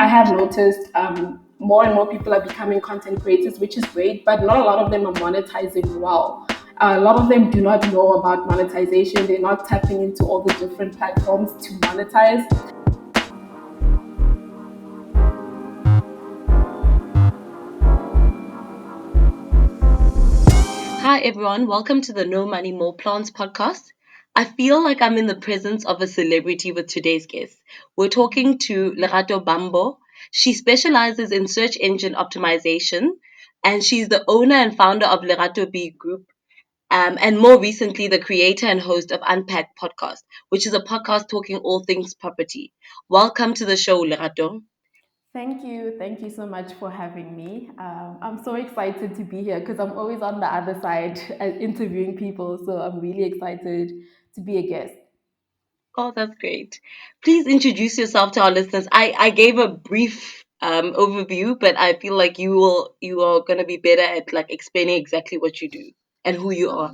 have noticed more and more people are becoming content creators, which is great, but not a lot of them are monetizing well. A lot of them do not know about monetization. They're not tapping into all the different platforms to monetize. Hi everyone, welcome to the No Money More Plants podcast. I feel like I'm in the presence of a celebrity with today's guest. We're talking to Lerato Bambo. She specializes in search engine optimization and she's the owner and founder of Lerato B Group. And more recently, the creator and host of Unpack Podcast, which is a podcast talking all things property. Welcome to the show, Lerato. Thank you. Thank you so much for having me. I'm so excited to be here because I'm always on the other side interviewing people. So I'm really excited to be a guest. Oh, that's great. Please introduce yourself to our listeners. I gave a brief overview, but I feel like you are gonna be better at like explaining exactly what you do and who you are.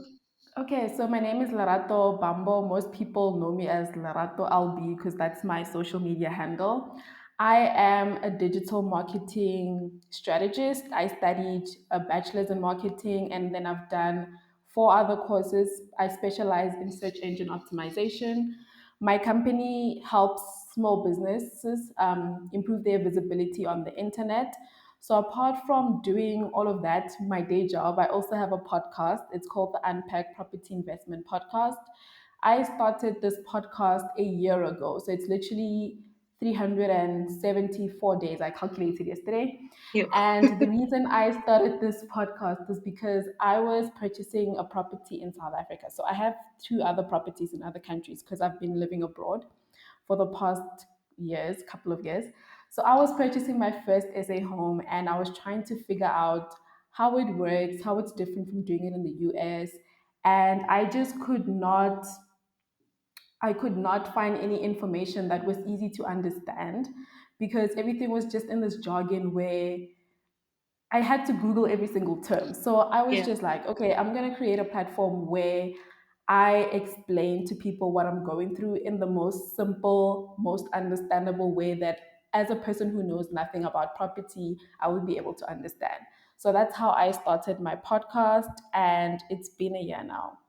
Okay, so my name is Lerato Bambo. Most people know me as Lerato LB because that's my social media handle. I am a digital marketing strategist. I studied a bachelor's in marketing and then I've done four other courses. I specialize in search engine optimization. My company helps small businesses improve their visibility on the internet. So apart from doing all of that, my day job, I also have a podcast. It's called the Unpack Property Investment Podcast. I started this podcast a year ago. So it's literally 374 days. I calculated yesterday. You. And the reason I started this podcast is because I was purchasing a property in South Africa. So I have two other properties in other countries because I've been living abroad for the past years, couple of years. So I was purchasing my first SA home and I was trying to figure out how it works, how it's different from doing it in the US. And I could not find any information that was easy to understand because everything was just in this jargon where I had to Google every single term. So I was Yeah. just like, okay, I'm going to create a platform where I explain to people what I'm going through in the most simple, most understandable way that as a person who knows nothing about property, I would be able to understand. So that's how I started my podcast, and it's been a year now.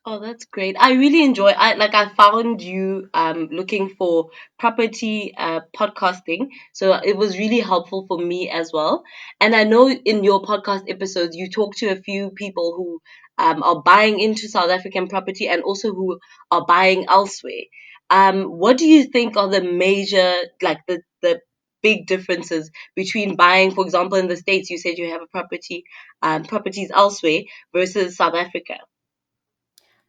Oh, that's great. I really enjoy I found you looking for property podcasting. So it was really helpful for me as well. And I know in your podcast episodes you talk to a few people who are buying into South African property and also who are buying elsewhere. What do you think are the major the big differences between buying, for example, in the States, you said you have a properties elsewhere versus South Africa?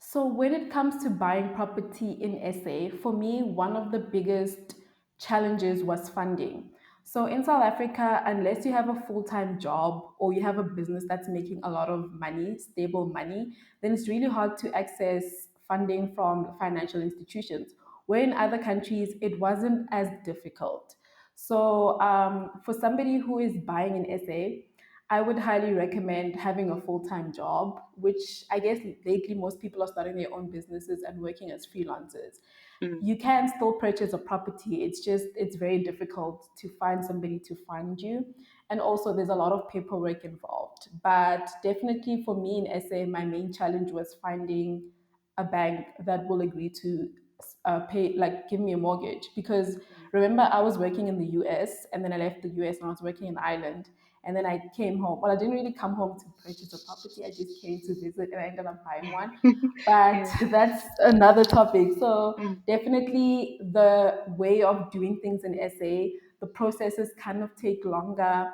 So, when it comes to buying property in SA, for me, one of the biggest challenges was funding. So, in South Africa, unless you have a full time job or you have a business that's making a lot of money, stable money, then it's really hard to access funding from financial institutions. Where in other countries, it wasn't as difficult. So, for somebody who is buying in SA, I would highly recommend having a full time job, which I guess lately most people are starting their own businesses and working as freelancers. Mm. You can still purchase a property. It's very difficult to find somebody to fund you. And also, there's a lot of paperwork involved. But definitely for me in SA, my main challenge was finding a bank that will agree to pay, like give me a mortgage. Because remember, I was working in the US and then I left the US and I was working in Ireland. And then I came home. Well, I didn't really come home to purchase a property. I just came to visit and I ended up buying one. But Yeah. that's another topic. So Mm. definitely the way of doing things in SA, the processes kind of take longer.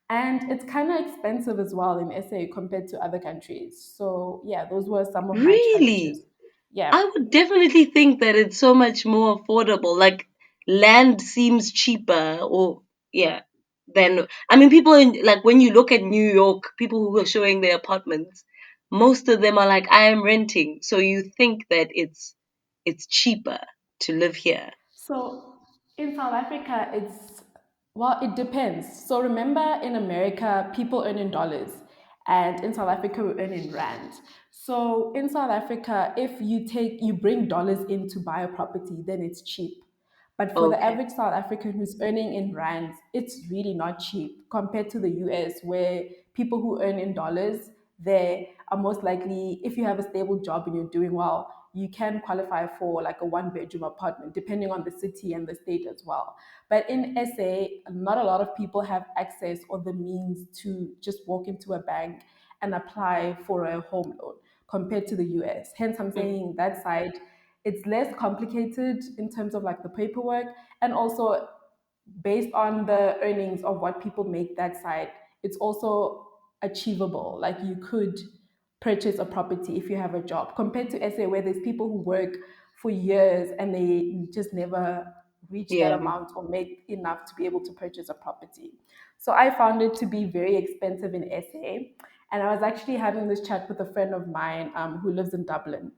And it's kind of expensive as well in SA compared to other countries. So yeah, those were some of my Really? challenges. Yeah. I would definitely think that it's so much more affordable. Like land seems cheaper or yeah, than I mean people in like when you look at New York, people who are showing their apartments, most of them are like I am renting. So you think that it's cheaper to live here. So in South Africa, well, it depends. So remember, in America, people earn in dollars, and in South Africa, we earn in rand. So in South Africa, if you bring dollars in to buy a property, then it's cheap. But for the Okay. average South African who's earning in rands, it's really not cheap compared to the US, where people who earn in dollars there are most likely, if you have a stable job and you're doing well, you can qualify for like a one-bedroom apartment, depending on the city and the state as well. But in SA, not a lot of people have access or the means to just walk into a bank and apply for a home loan compared to the US. Hence, I'm Mm. saying that side, it's less complicated in terms of like the paperwork, and also based on the earnings of what people make that side, it's also achievable. Like you could purchase a property if you have a job compared to SA, where there's people who work for years and they just never reach that Yeah. amount or make enough to be able to purchase a property. So I found it to be very expensive in SA. And I was actually having this chat with a friend of mine who lives in Dublin.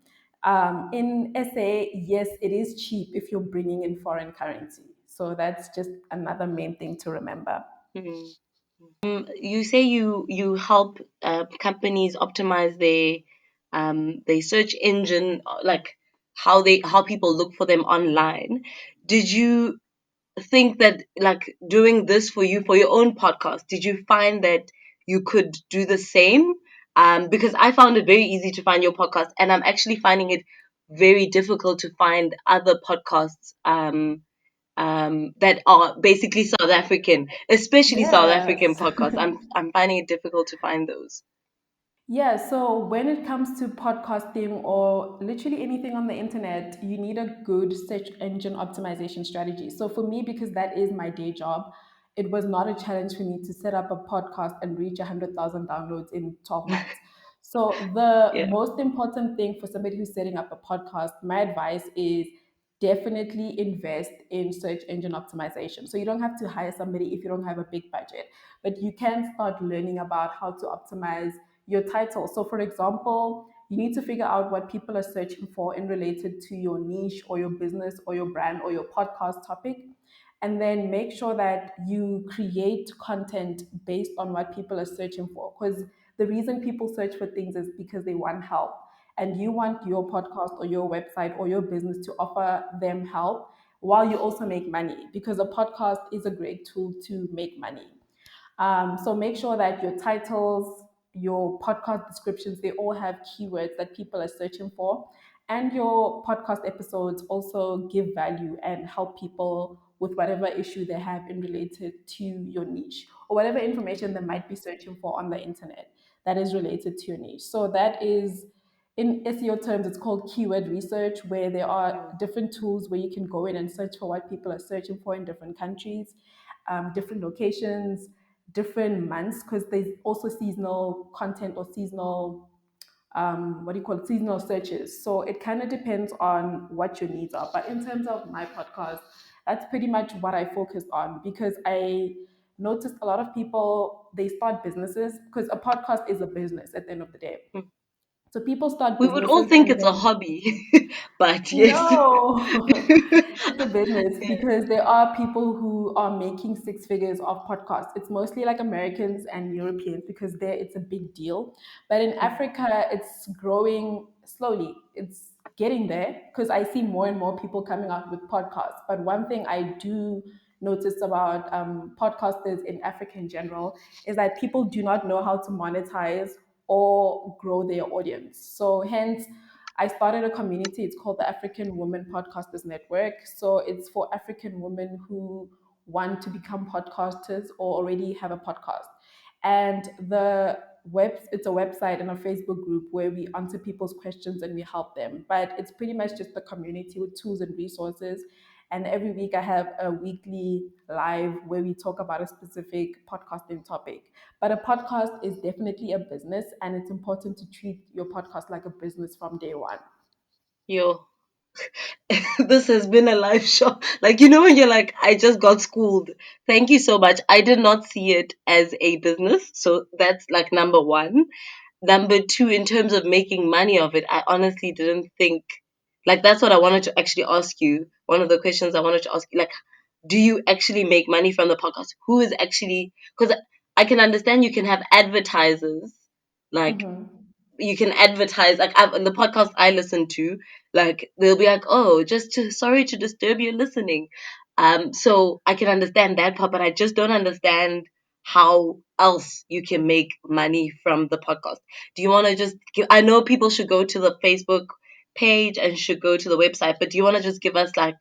In SA, yes, it is cheap if you're bringing in foreign currency. So that's just another main thing to remember. Mm. You say you help companies optimize their search engine, like how people look for them online. Did you think that, like, doing this for you for your own podcast, did you find that you could do the same? Because I found it very easy to find your podcast, and I'm actually finding it very difficult to find other podcasts that are basically South African, especially South African Yes. podcasts. I'm finding it difficult to find those. Yeah, so when it comes to podcasting or literally anything on the internet, you need a good search engine optimization strategy. So for me, because that is my day job, it was not a challenge for me to set up a podcast and reach 100,000 downloads in 12 months. So the Yeah. most important thing for somebody who's setting up a podcast, my advice is definitely invest in search engine optimization. So you don't have to hire somebody if you don't have a big budget, but you can start learning about how to optimize your title. So, for example, you need to figure out what people are searching for in related to your niche or your business or your brand or your podcast topic. And then make sure that you create content based on what people are searching for. Because the reason people search for things is because they want help. And you want your podcast or your website or your business to offer them help while you also make money, because a podcast is a great tool to make money. So make sure that your titles, your podcast descriptions, they all have keywords that people are searching for. And your podcast episodes also give value and help people with whatever issue they have in related to your niche or whatever information they might be searching for on the internet that is related to your niche. So that is, in SEO terms, it's called keyword research, where there are Mm. different tools where you can go in and search for what people are searching for in different countries, different locations, different months, because there's also seasonal content or seasonal, what do you call it, seasonal searches. So it kind of depends on what your needs are. But in terms of my podcast, that's pretty much what I focused on, because I noticed a lot of people, they start businesses, because a podcast is a business at the end of the day. Mm. So people start We would all businesses think and it's a then hobby, but yes. no, it's a business, because there are people who are making six figures off podcasts. It's mostly like Americans and Europeans because there it's a big deal. But in Mm. Africa, it's growing slowly. It's getting there because I see more and more people coming out with podcasts. But one thing I do notice about podcasters in Africa in general is that people do not know how to monetize or grow their audience. So hence I started a community. It's called the African Women Podcasters Network. So it's for African women who want to become podcasters or already have a podcast. And it's a website and a Facebook group where we answer people's questions and we help them. But it's pretty much just a community with tools and resources. And every week I have a weekly live where we talk about a specific podcasting topic. But a podcast is definitely a business, and it's important to treat your podcast like a business from day one. Yo, this has been a live show. Like, when you're like, I just got schooled. Thank you so much. I did not see it as a business. So that's like number one. Number two, in terms of making money of it, I honestly didn't think, like, that's what I wanted to actually ask you. One of the questions I wanted to ask you, like, do you actually make money from the podcast? Who is actually, because I can understand you can have advertisers, like, Mhm. you can advertise. Like in the podcast I listen to, like they'll be like, "Oh, sorry to disturb your listening." So I can understand that part, but I just don't understand how else you can make money from the podcast. Do you want to just give? I know people should go to the Facebook page and should go to the website, but do you want to just give us like,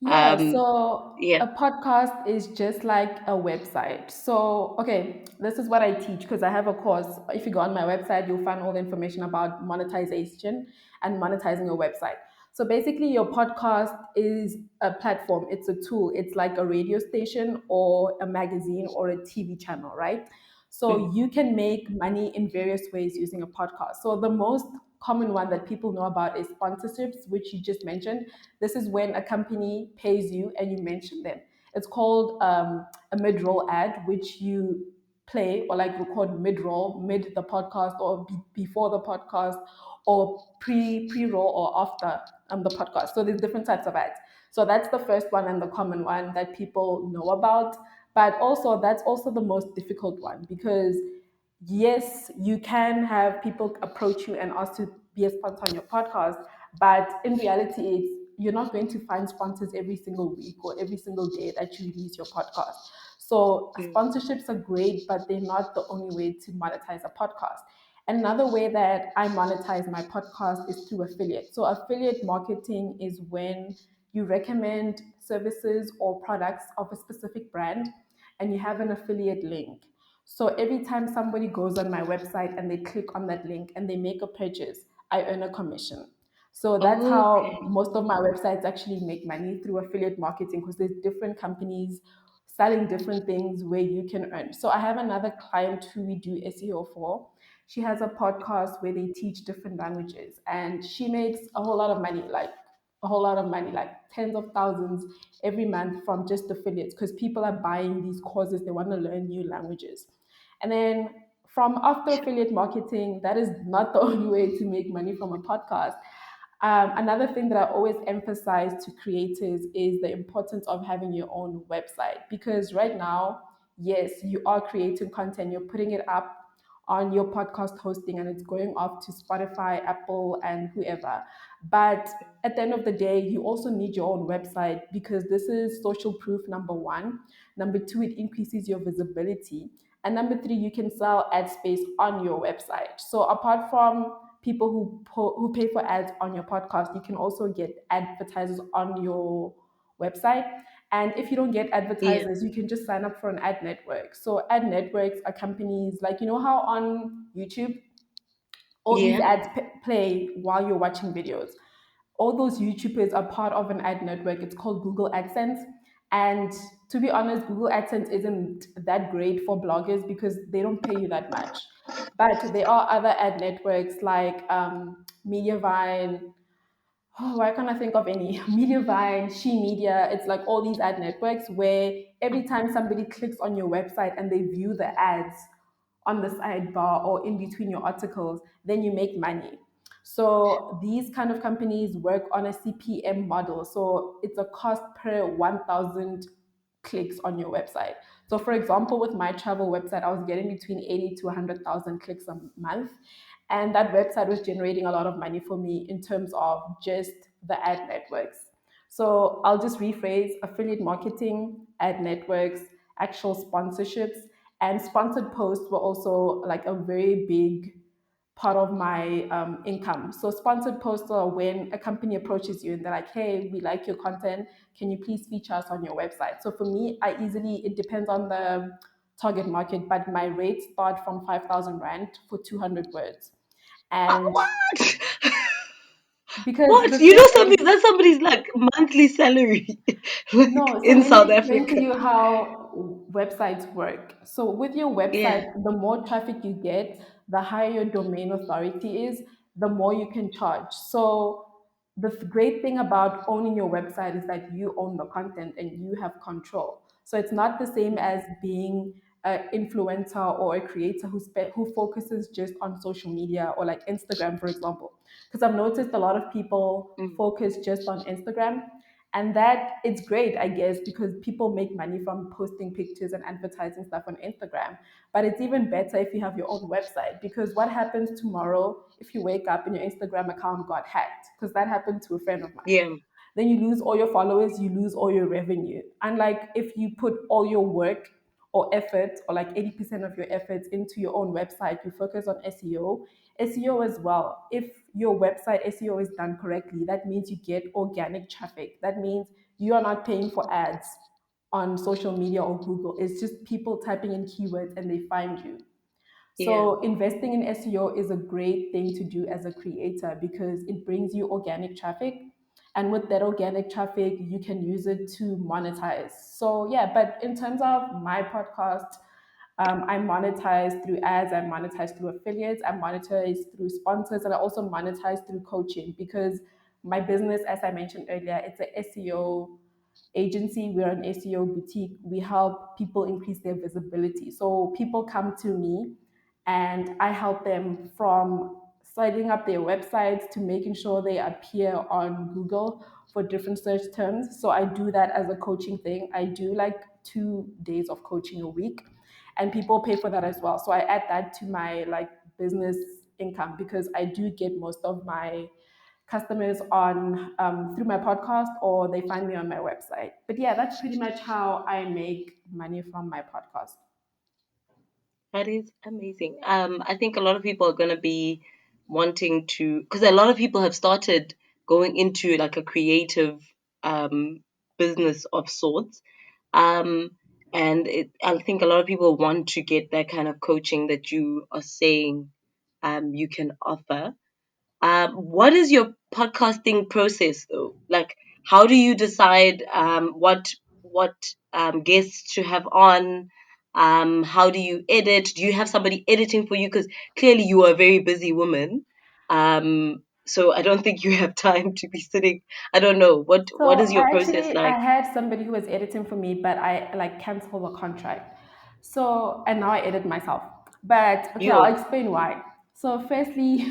Yeah, um, so yeah, a podcast is just like a website. So, okay, this is what I teach because I have a course. If you go on my website, you'll find all the information about monetization and monetizing your website. So, basically, your podcast is a platform, it's a tool, it's like a radio station or a magazine or a TV channel, right? So, mm, you can make money in various ways using a podcast. So, the most common one that people know about is sponsorships, which you just mentioned. This is when a company pays you and you mention them. It's called a mid-roll ad, which you play or like record mid-roll, mid the podcast or before the podcast, or pre-roll or after the podcast. So there's different types of ads. So that's the first one and the common one that people know about. But also that's also the most difficult one because yes, you can have people approach you and ask to be a sponsor on your podcast, but in reality, you're not going to find sponsors every single week or every single day that you release your podcast. So mm, sponsorships are great, but they're not the only way to monetize a podcast. Another way that I monetize my podcast is through affiliate. So affiliate marketing is when you recommend services or products of a specific brand and you have an affiliate link. So every time somebody goes on my website and they click on that link and they make a purchase, I earn a commission. So that's how okay, most of my websites actually make money through affiliate marketing because there's different companies selling different things where you can earn. So I have another client who we do SEO for. She has a podcast where they teach different languages and she makes a whole lot of money, like a whole lot of money, like tens of thousands every month from just affiliates because people are buying these courses, they want to learn new languages. And then from after affiliate marketing, that is not the only way to make money from a podcast. Another thing that I always emphasize to creators is the importance of having your own website because right now, yes, you are creating content, you're putting it up on your podcast hosting and it's going off to Spotify, Apple, and whoever. But at the end of the day, you also need your own website because this is social proof, number one. Number two, it increases your visibility. And number three, you can sell ad space on your website. So apart from people who pay for ads on your podcast, you can also get advertisers on your website. And if you don't get yeah, advertisers, you can just sign up for an ad network. So ad networks are companies like, you know how on YouTube all these yeah, ads play while you're watching videos. All those YouTubers are part of an ad network. It's called Google AdSense. And to be honest, Google AdSense isn't that great for bloggers because they don't pay you that much. But there are other ad networks like Mediavine. Oh, why can't I think of any? Mediavine, She Media. It's like all these ad networks where every time somebody clicks on your website and they view the ads on the sidebar or in between your articles, then you make money. So these kind of companies work on a CPM model. So it's a cost per 1,000 clicks on your website. So for example, with my travel website, I was getting between 80 to 100,000 clicks a month. And that website was generating a lot of money for me in terms of just the ad networks. So I'll just rephrase affiliate marketing, ad networks, actual sponsorships, and sponsored posts were also like a very big part of my income. So sponsored posts are when a company approaches you and they're like, hey, we like your content. Can you please feature us on your website? So for me, it depends on the target market, but my rates start from 5,000 Rand for 200 words. And what? because What? the You thing know is, something? That's somebody's like monthly salary, like no, so in let me South explain to Africa. you how websites work. So with your website, Yeah. the more traffic you get, the higher your domain authority is, the more you can charge. So the great thing about owning your website is that you own the content and you have control. So it's not the same as being an influencer or a creator who focuses just on social media or like Instagram, for example. Because I've noticed a lot of people Mm, focus just on Instagram And that it's great, I guess, because people make money from posting pictures and advertising stuff on Instagram. But it's even better if you have your own website, because what happens tomorrow if you wake up and your Instagram account got hacked? Because that happened to a friend of mine. Yeah. Then you lose all your followers, you lose all your revenue. Unlike if you put all your work or effort, or like 80% of your efforts into your own website, you focus on SEO. SEO as well. If your website SEO is done correctly, that means you get organic traffic. That means you are not paying for ads on social media or Google. It's just people typing in keywords and they find you. Yeah. So investing in SEO is a great thing to do as a creator because it brings you organic traffic. And with that organic traffic, you can use it to monetize. So yeah, but in terms of my podcast, I monetize through ads, I monetize through affiliates, I monetize through sponsors, and I also monetize through coaching because my business, as I mentioned earlier, it's a SEO agency. We're an SEO boutique. We help people increase their visibility. So people come to me and I help them from setting up their websites to making sure they appear on Google for different search terms. So I do that as a coaching thing. I do like 2 days of coaching a week and people pay for that as well. So I add that to my like business income because I do get most of my customers on through my podcast or they find me on my website. But yeah, that's pretty much how I make money from my podcast. That is amazing. I think a lot of people are going to be wanting to, because a lot of people have started going into like a creative um, business of sorts. Um, I think a lot of people want to get that kind of coaching that you are saying you can offer. What is your podcasting process though? Like, how do you decide what guests to have on? How do you edit? Do you have somebody editing for you? Because clearly you are a very busy woman. So I don't think you have time to be sitting. I don't know what is So your process I like? had somebody who was editing for me, but I like canceled the contract. So and now I edit myself. But okay, I'll You explain why. So firstly,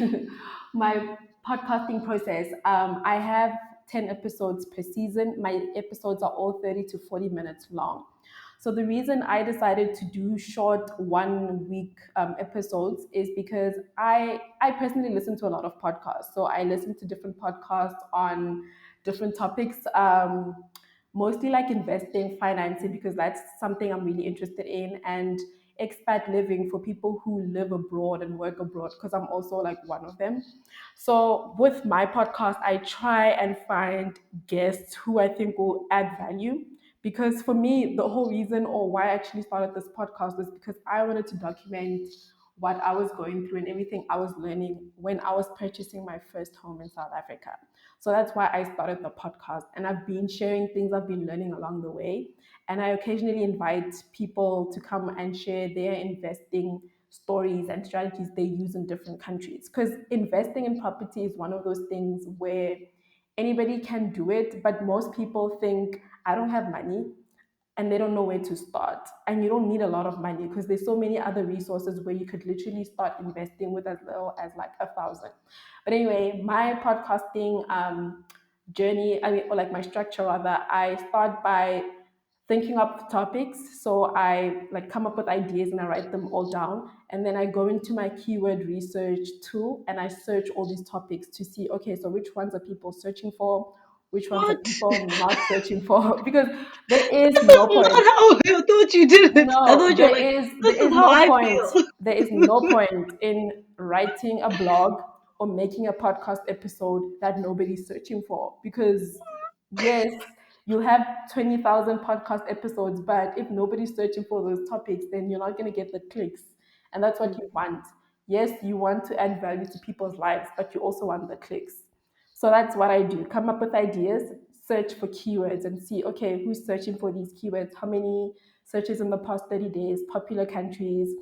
my podcasting process. I have 10 episodes per season. My episodes are all 30 to 40 minutes long. So the reason I decided to do short 1 week episodes is because I personally listen to a lot of podcasts. So I listen to different podcasts on different topics, mostly like investing, financing, because that's something I'm really interested in, and expat living for people who live abroad and work abroad, because I'm also like one of them. So with my podcast, I try and find guests who I think will add value. Because for me, the whole reason or why I actually started this podcast was because I wanted to document what I was going through and everything I was learning when I was purchasing my first home in South Africa. So that's why I started the podcast. And I've been sharing things I've been learning along the way. And I occasionally invite people to come and share their investing stories and strategies they use in different countries. Because investing in property is one of those things where anybody can do it, but most people think, I don't have money, and they don't know where to start. And you don't need a lot of money because there's so many other resources where you could literally start investing with as little as like 1,000. But anyway, my podcasting journey, I mean, or like my structure rather, I start by thinking up topics. So I like come up with ideas and I write them all down. And then I go into my keyword research tool and I search all these topics to see, okay, so which ones are people searching for? Which ones are what? people not searching for? Because there is That's no not point. how I thought you did it. I No, thought you were like, there this is is how no I point. feel. There is no point in writing a blog or making a podcast episode that nobody's searching for. Because yes, you'll have 20,000 podcast episodes, but if nobody's searching for those topics, then you're not going to get the clicks. And that's what you want. Yes, you want to add value to people's lives, but you also want the clicks. So that's what I do. Come up with ideas, search for keywords and see, okay, who's searching for these keywords? How many searches in the past 30 days, popular countries,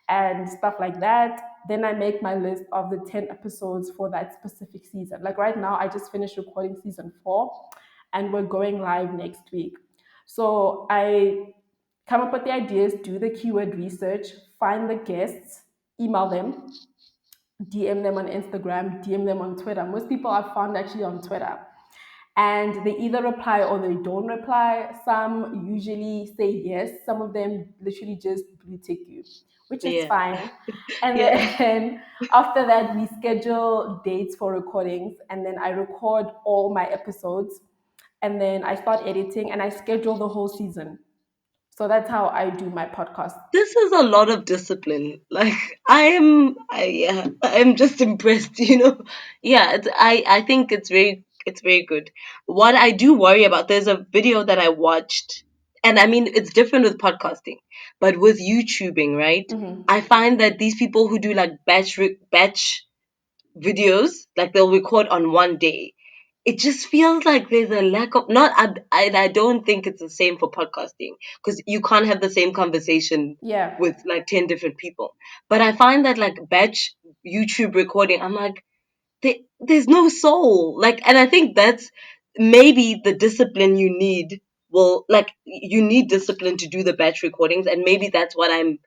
and stuff like that. Then I make my list of the 10 episodes for that specific season. Like right now, I just finished recording season 4 and we're going live next week. So I come up with the ideas, do the keyword research, find the guests, email them, DM them on Instagram, DM them on Twitter. Most people I've found actually on Twitter. and they either reply or they don't reply. Some usually say yes, some of them literally just blue tick you, which is Yeah. fine. And Yeah. then after that, we schedule dates for recordings, and then I record all my episodes, and then I start editing and I schedule the whole season. So that's how I do my podcast. This is a lot of discipline. Like yeah, I'm just impressed, you know. Yeah, I think it's very good. What I do worry about, there's a video that I watched, and I mean it's different with podcasting, but with YouTubing, right? Hmm. I find that these people who do like batch videos, like they'll record on one day. It just feels like there's a lack of not. I don't think it's the same for podcasting because you can't have the same conversation Yeah, with like 10 different people. But I find that like batch YouTube recording, I'm like, there's no soul. Like, and I think that's maybe the discipline you need. Well, like you need discipline to do the batch recordings, and maybe that's what I'm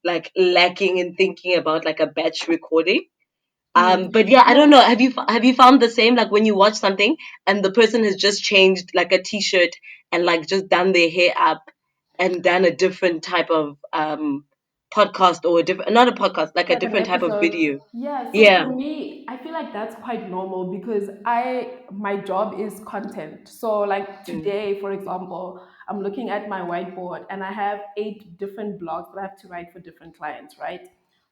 like lacking in thinking about like a batch recording. But yeah, I don't know. no. Have you found the same? Like when you watch something and the person has just changed like a t-shirt and like just done their hair up and done a different type of podcast or a different not a podcast like a Like an different type of episode. video. Yeah, so Yeah. for me, I feel like that's quite normal because my job is content. So like Mm. today, for example, I'm looking at my whiteboard and I have 8 different blogs that I have to write for different clients, right?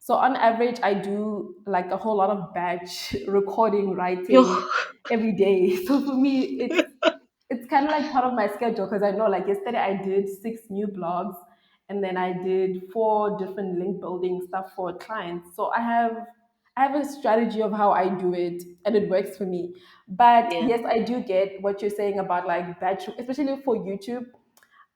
So on average, I do like a whole lot of batch recording, Yo. writing every day. So for me, it's kind of like part of my schedule because I know like yesterday I did 6 new blogs, and then I did 4 different link building stuff for clients. So I have a strategy of how I do it and it works for me. But Yeah. yes, I do get what you're saying about like batch, especially for YouTube.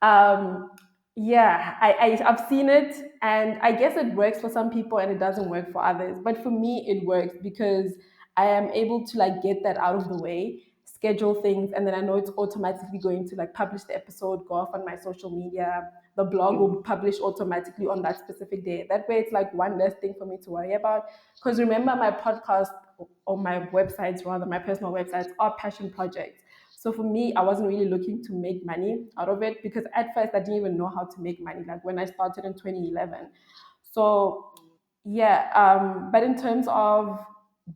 um yeah, I've seen it, and I guess it works for some people and it doesn't work for others, but for me it works because I am able to like get that out of the way, schedule things, and then I know it's automatically going to like publish the episode, go off on my social media, the blog will Mm. publish automatically on that specific day. That way it's like one less thing for me to worry about, because remember, my podcast or my websites, rather my personal websites, are passion projects. So for me, I wasn't really looking to make money out of it because at first I didn't even know how to make money, like when I started in 2011. So yeah, but in terms of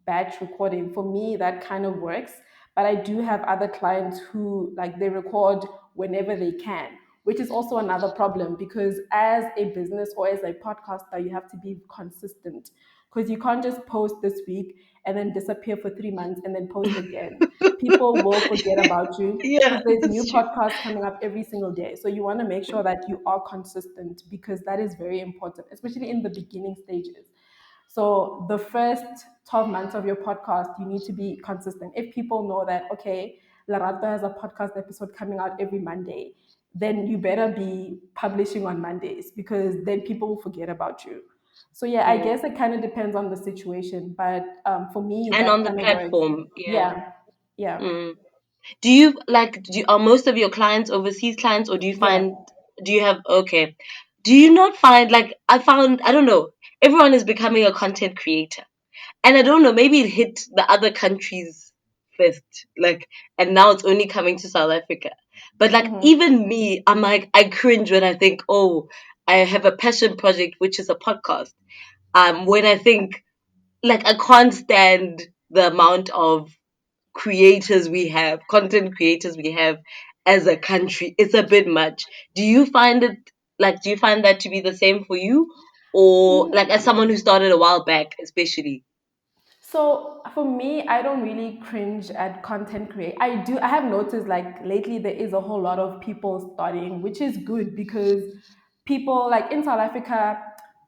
batch recording, for me that kind of works. But I do have other clients who like they record whenever they can, which is also another problem because as a business or as a podcaster, you have to be consistent because you can't just post this week and then disappear for 3 months and then post again. People will forget about you Yeah, because there's new that's true. podcasts coming up every single day. So you want to make sure that you are consistent because that is very important, especially in the beginning stages. So the first 12 months of your podcast, you need to be consistent. If people know that, okay, Lerato has a podcast episode coming out every Monday, then you better be publishing on Mondays because then people will forget about you. So yeah, I Mm. guess it kind of depends on the situation, but for me, And that on the kind of works. platform, yeah. Yeah, yeah, Mm. Do you like are most of your clients overseas clients, or yeah. do you have okay? Do you not find like I found I don't know, everyone is becoming a content creator. And I don't know, maybe it hit the other countries first, like, and now it's only coming to South Africa. But like, Hmm. even me, I'm like, I cringe when I think, oh, I have a passion project, which is a podcast. When I think, like, I can't stand the amount of creators we have, content creators we have as a country. It's a bit much. Do you find it, like, do you find that to be the same for you? Or, like, as someone who started a while back, especially? So for me, I don't really cringe at content create. I have noticed like lately there is a whole lot of people studying, which is good because people like in South Africa,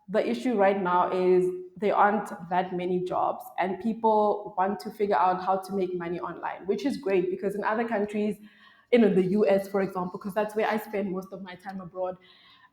the issue right now is there aren't that many jobs and people want to figure out how to make money online, which is great because in other countries, the US, for example, because that's where I spend most of my time abroad,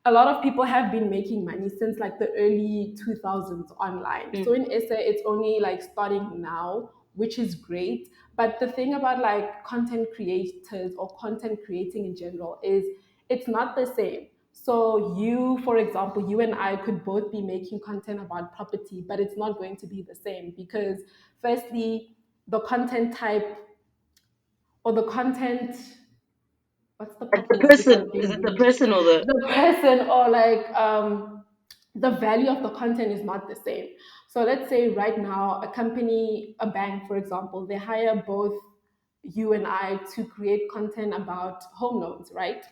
a lot of people have been making money since like the early 2000s online. So Mm. in SA, it's only like starting now, which is great. But the thing about like content creators or content creating in general is it's not the same. So you, for example, you and I could both be making content about property, but it's not going to be the same because firstly, the content type or the content, what's the Like the proper word person, without is being it the rude? person or the? The person, or like the value of the content is not the same. So let's say right now a company, a bank for example, they hire both you and I to create content about home loans, right?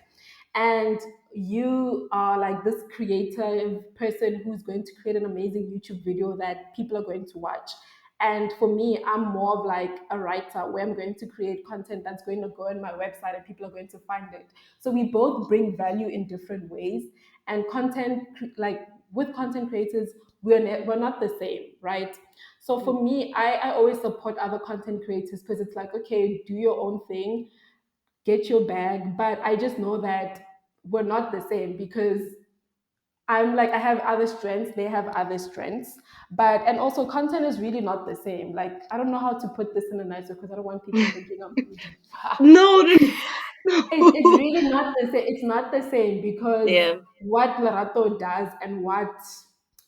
And you are like this creative person who's going to create an amazing YouTube video that people are going to watch. And for me, I'm more of like a writer where I'm going to create content that's going to go on my website and people are going to find it. So we both bring value in different ways. And like with content creators, we're not the same, right? So for me, I always support other content creators because it's like, okay, do your own thing, get your bag. But I just know that we're not the same because I'm like, I have other strengths, they have other strengths. But, and also, content is really not the same. Like, I don't know how to put this in a nice way because I don't want people thinking I'm rude. No, no, It's no. really not the same. It's not the same because Yeah. what Lerato does and what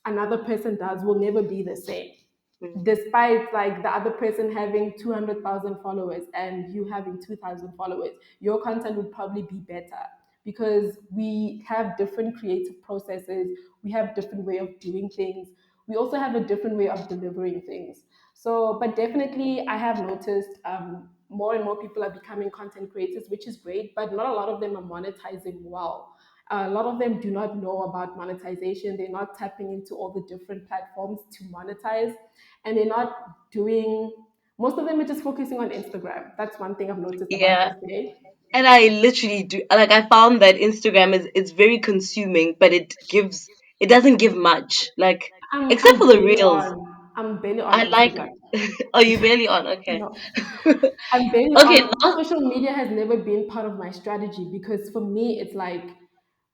another person does will never be the same. Mm. Despite like the other person having 200,000 followers and you having 2,000 followers, your content would probably be better because we have different creative processes, we have different way of doing things, we also have a different way of delivering things. So, but definitely, I have noticed more and more people are becoming content creators, which is great, but not a lot of them are monetizing well. A lot of them do not know about monetization. They're not tapping into all the different platforms to monetize, and they're not doing. Most of them are just focusing on Instagram. That's one thing I've noticed about Yeah. this day. And I literally do, like, I found that Instagram is, it's very consuming, but it doesn't give much. Like, except for I'm the barely reels. on. I'm barely on I like. Instagram. Oh, you barely on? Okay. No. I'm barely Okay, on. now. Social media has never been part of my strategy because for me it's like,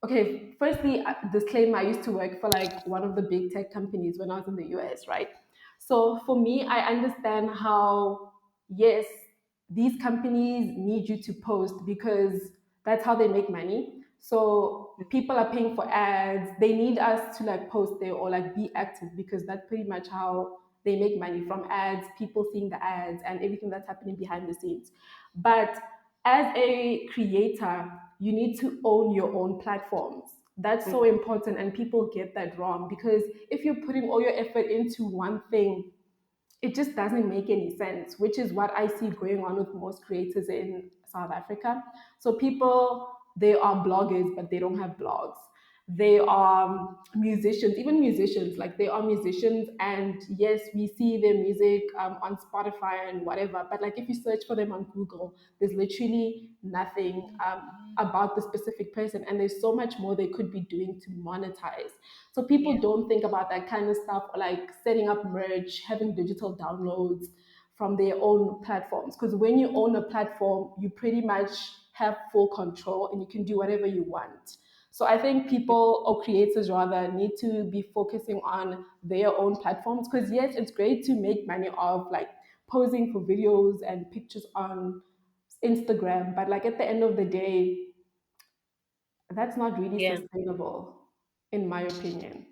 okay, firstly, disclaimer, I used to work for like one of the big tech companies when I was in the US, right? So for me, I understand how, yes, these companies need you to post because that's how they make money. So people are paying for ads. They need us to like post there or like be active because that's pretty much how they make money from ads, people seeing the ads and everything that's happening behind the scenes. But as a creator, you need to own your own platforms. That's so important, and people get that wrong because if you're putting all your effort into one thing, it just doesn't make any sense, which is what I see going on with most creators in South Africa. So people, they are bloggers, but they don't have blogs. They are musicians, even musicians, like they are musicians. And yes, we see their music on Spotify and whatever. But like if you search for them on Google, there's literally nothing about the specific person. And there's so much more they could be doing to monetize. So people Yeah. don't think about that kind of stuff, like setting up merch, having digital downloads from their own platforms. Because when you own a platform, you pretty much have full control and you can do whatever you want. So I think people or creators rather need to be focusing on their own platforms because yes, it's great to make money off like posing for videos and pictures on Instagram, but like at the end of the day, that's not really Yeah. sustainable, in my opinion.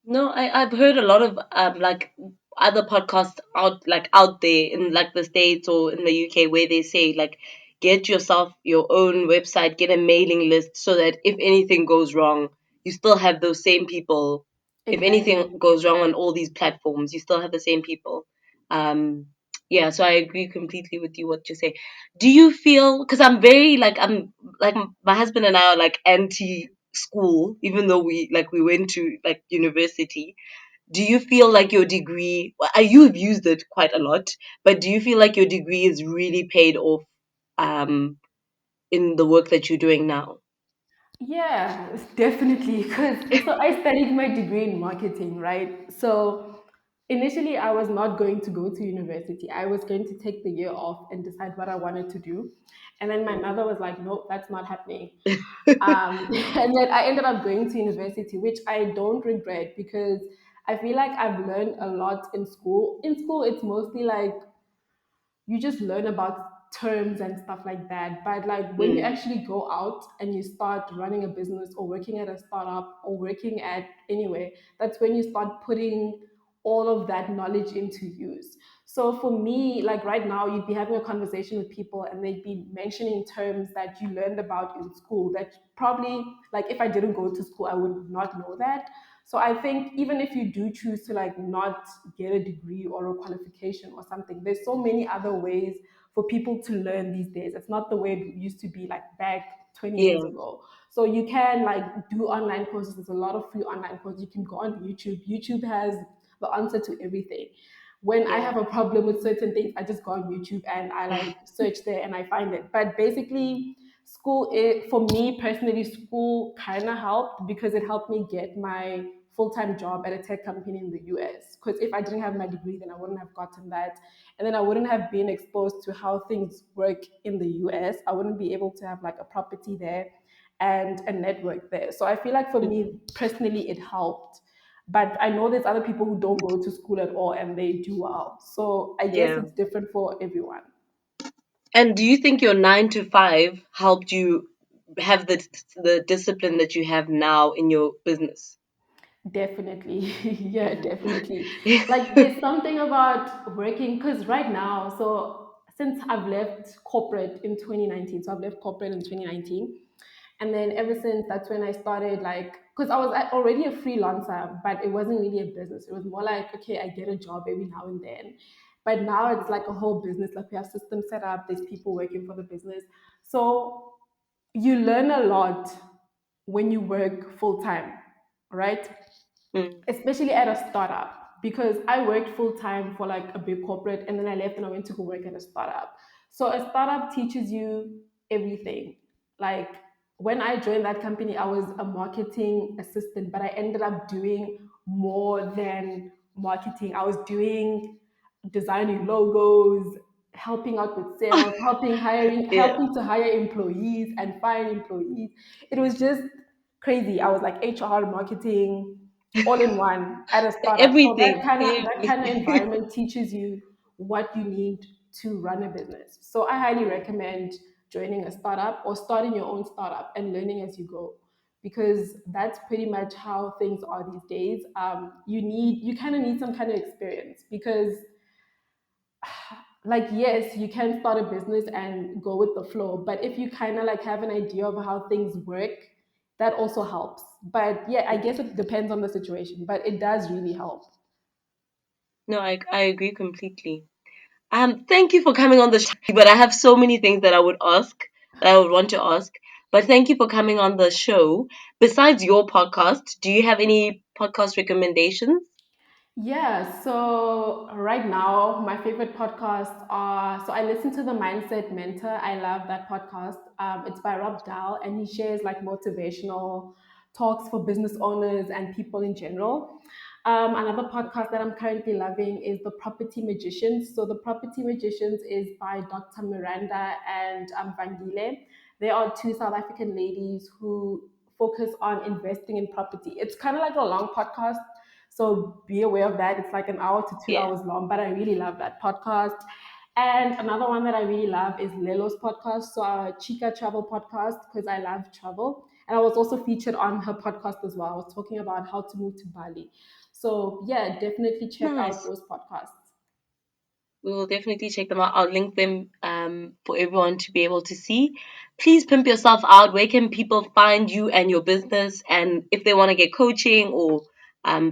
No, I've heard a lot of like other podcasts out there in like the States or in the UK where they say like get yourself your own website, get a mailing list so that if anything goes wrong, you still have those same people. If anything Exactly. goes wrong on all these platforms, you still have the same people. Um yeah, so I agree completely with you what you say. Do you feel, because I'm like my husband and I are like anti school, even though we went to like university. Do you feel like your degree, well, you've used it quite a lot, but do you feel like your degree is really paid off um in the work that you're doing now? Yeah, definitely. Because so I studied my degree in marketing, right? So initially, I was not going to go to university. I was going to take the year off and decide what I wanted to do. And then my mother was like, "No, that's not happening." And then I ended up going to university, which I don't regret because I feel like I've learned a lot in school. In school, it's mostly like you just learn about terms and stuff like that. But like when you Mm, actually go out and you start running a business or working at a startup or working at anywhere, that's when you start putting all of that knowledge into use. So for me, like right now, you'd be having a conversation with people and they'd be mentioning terms that you learned about in school that probably, like if I didn't go to school, I would not know that. So I think even if you do choose to like not get a degree or a qualification or something, there's so many other ways for people to learn these days. It's not the way it used to be like back 20 years Yeah. ago. So you can like do online courses. There's a lot of free online courses. You can go on YouTube. YouTube has the answer to everything. When I Yeah. have a problem with certain things, I just go on YouTube and I like search there and I find it. But basically, for me personally, school kind of helped because it helped me get my full-time job at a tech company in the US. Because if I didn't have my degree, then I wouldn't have gotten that. And then I wouldn't have been exposed to how things work in the US. I wouldn't be able to have like a property there and a network there. So I feel like for me personally, it helped. But I know there's other people who don't go to school at all and they do well. So I guess Yeah. it's different for everyone. And do you think your 9 to 5 helped you have the discipline that you have now in your business? Definitely. Yeah, definitely. Yeah. Like there's something about working because right now, so since I've left corporate in 2019, so I've left corporate in 2019. And then ever since that's when I started like, because I was already a freelancer, but it wasn't really a business. It was more like, okay, I get a job every now and then. But now it's like a whole business. Like we have systems set up, there's people working for the business. So you learn a lot when you work full time, right? Mm, Especially at a startup because I worked full time for like a big corporate and then I left and I went to go work at a startup. So a startup teaches you everything. Like when I joined that company, I was a marketing assistant, but I ended up doing more than marketing. I was doing designing logos, helping out with sales, yeah. helping to hire employees and fire employees. It was just crazy. I was like HR, marketing, all in one at a startup. So Everything. that kind of environment teaches you what you need to run a business. So I highly recommend joining a startup or starting your own startup and learning as you go because that's pretty much how things are these days. You kind of need some kind of experience because like yes you can start a business and go with the flow, but if you kind of like have an idea of how things work, that also helps. But yeah, I guess it depends on the situation, but it does really help. No, I agree completely. Thank you for coming on the show, but I have so many things that I would want to ask. But thank you for coming on the show. Besides your podcast, do you have any podcast recommendations? Yeah, so right now, my favorite podcasts are, so I listen to The Mindset Mentor. I love that podcast. It's by Rob Dahl, and he shares like motivational talks for business owners and people in general. Another podcast that I'm currently loving is The Property Magicians. So, The Property Magicians is by Dr. Miranda and Vangile. They are two South African ladies who focus on investing in property. It's kind of like a long podcast, so be aware of that. It's like an hour to two Yeah. hours long, but I really love that podcast. And another one that I really love is Lelo's podcast, so our Chica Travel podcast, because I love travel. And I was also featured on her podcast as well. I was talking about how to move to Bali. So yeah, definitely check out Nice. those podcasts. We will definitely check them out. I'll link them for everyone to be able to see. Please pimp yourself out. Where can people find you and your business? And if they want to get coaching or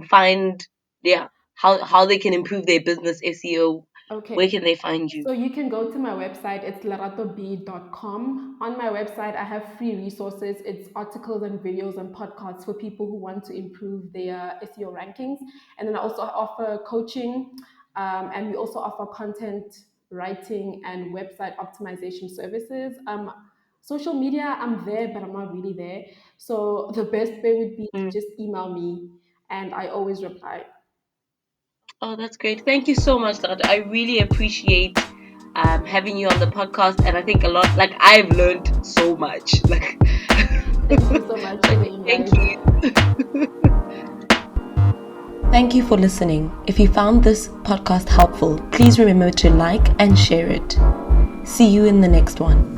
find, yeah, how they can improve their business SEO, where Okay. can they find you? So you can go to my website. It's leratob.com. On my website, I have free resources. It's articles and videos and podcasts for people who want to improve their SEO rankings. And then I also offer coaching, and we also offer content writing and website optimization services. Social media, I'm there, but I'm not really there. So the best way would be to Mm. just email me, and I always reply. Oh, that's great. Thank you so much, Lerato. I really appreciate having you on the podcast. And I think a lot, like, I've learned so much. Like, Thank you so much for the thank invite. you. Thank you for listening. If you found this podcast helpful, please remember to like and share it. See you in the next one.